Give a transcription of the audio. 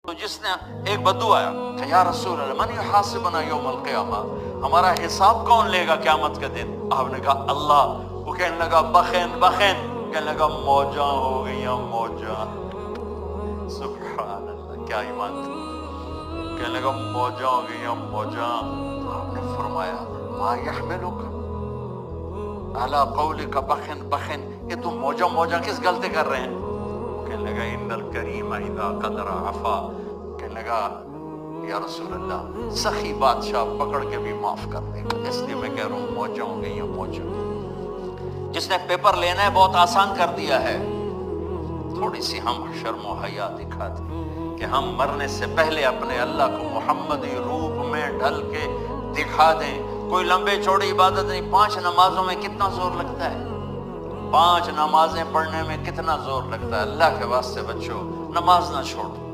तो जिसने एक बद्दू आया कि या रसूल अल्लाह मन युहासिबुना यौमल क़ियामा, हमारा हिसाब कौन लेगा क़यामत के दिन? आपने कहा अल्लाह। वो कहने लगा बखेन बखेन, कहने लगा मौजा हो गई मौजा। सुभान अल्लाह, क्या ईमान था। कहने लगा मौजा हो गई मौजा। आपने फरमाया मा यहमिलुका अला कौलिका बखेन बखेन, ये तुम मौजा मौजा किस गलती कर रहे हैं? कहने लगा इन्नल करीम इज़ा क़दरा अफ़ा। कहने लगा या रसूल अल्लाह सखी बादशाह पकड़ के भी माफ कर देगा, इसलिए मैं कह रहा हूँ मौजा हो गई मौजा। जिसने पेपर लेना है बहुत आसान कर दिया है। थोड़ी सी हम शर्म हया दिखा दें कि हम मरने से पहले अपने अल्लाह को मोहम्मदी रूप में ढल के दिखा दें। कोई लंबे चौड़ी इबादत नहीं। 5 नमाजों में कितना जोर लगता है, 5 नमाजें पढ़ने में कितना जोर लगता है। अल्लाह के वास्ते बच्चों नमाज ना छोड़ो।